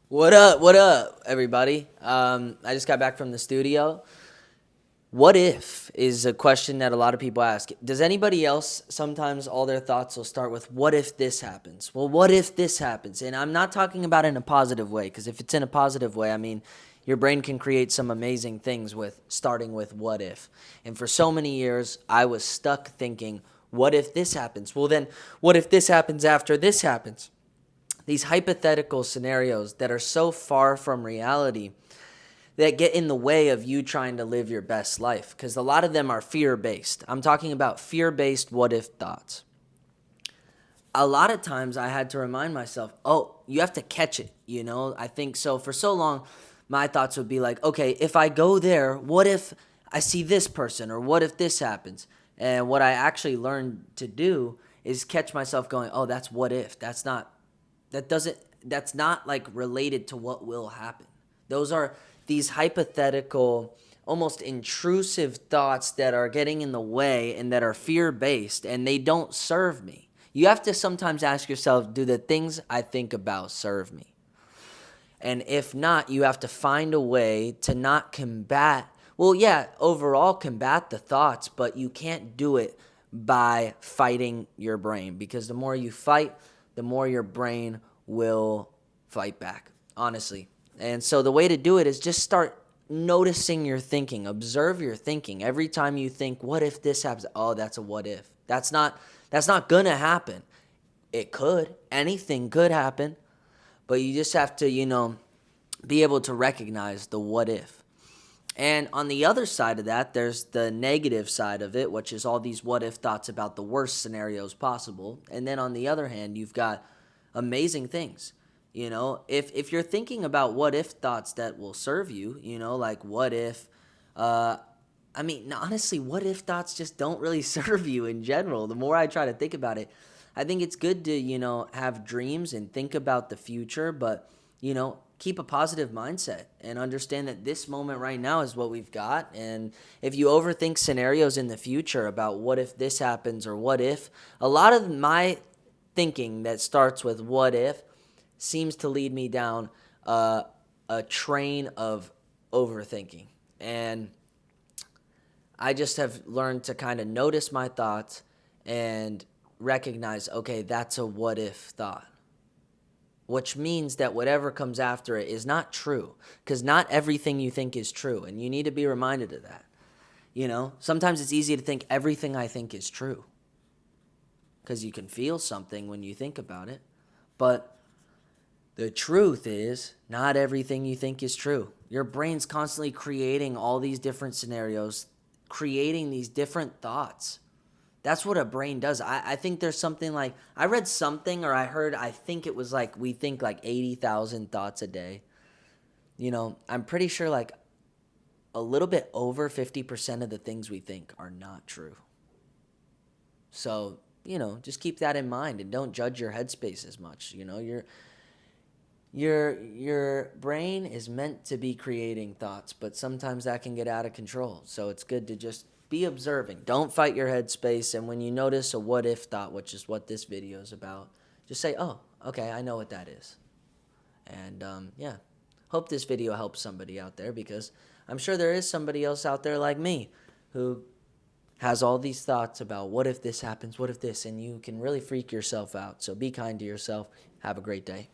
What up, everybody? I just got back from the studio. What if is a question that a lot of people ask. Does anybody else sometimes all their thoughts will start with, what if this happens? Well, what if this happens? And I'm not talking about in a positive way, because if it's in a positive way, I mean, your brain can create some amazing things with starting with what if. And for so many years, I was stuck thinking, what if this happens? Well, then, what if this happens after this happens? These hypothetical scenarios that are so far from reality that get in the way of you trying to live your best life, because a lot of them are fear-based. I'm talking about fear-based what-if thoughts. A lot of times I had to remind myself, oh, you have to catch it, I think so. For so long, my thoughts would be like, okay, if I go there, what if I see this person, or what if this happens? And what I actually learned to do is catch myself going, oh, that's what if. That's not like related to what will happen. Those are these hypothetical, almost intrusive thoughts that are getting in the way and that are fear-based, and they don't serve me. You have to sometimes ask yourself, do the things I think about serve me? And if not, you have to find a way to not combat, well, yeah, overall combat the thoughts, but you can't do it by fighting your brain, because the more you fight, the more your brain will fight back, honestly. And so the way to do it is just start noticing your thinking. Observe your thinking. Every time you think, what if this happens? Oh, that's a what if. That's not gonna happen. It could. Anything could happen. But you just have to, be able to recognize the what if. And on the other side of that, there's the negative side of it, which is all these what if thoughts about the worst scenarios possible. And then on the other hand, you've got amazing things. If you're thinking about what if thoughts that will serve you, like what if, honestly, what if thoughts just don't really serve you in general. The more I try to think about it, I think it's good to, have dreams and think about the future, but, keep a positive mindset and understand that this moment right now is what we've got. And if you overthink scenarios in the future about what if this happens or what if, a lot of my thinking that starts with what if seems to lead me down a train of overthinking. And I just have learned to kind of notice my thoughts and recognize, okay, that's a what if thought, which means that whatever comes after it is not true, because not everything you think is true, and you need to be reminded of that. Sometimes it's easy to think everything I think is true, because you can feel something when you think about it, but the truth is not everything you think is true. Your brain's constantly creating all these different scenarios, creating these different thoughts. That's what a brain does. I think there's something like, I read something or I heard, I think it was like, we think like 80,000 thoughts a day. I'm pretty sure like a little bit over 50% of the things we think are not true. So, just keep that in mind and don't judge your headspace as much. Your brain is meant to be creating thoughts, but sometimes that can get out of control. So it's good to just be observing. Don't fight your headspace. And when you notice a what if thought, which is what this video is about, just say, oh, okay, I know what that is. And yeah, hope this video helps somebody out there, because I'm sure there is somebody else out there like me who has all these thoughts about what if this happens, what if this, and you can really freak yourself out. So be kind to yourself. Have a great day.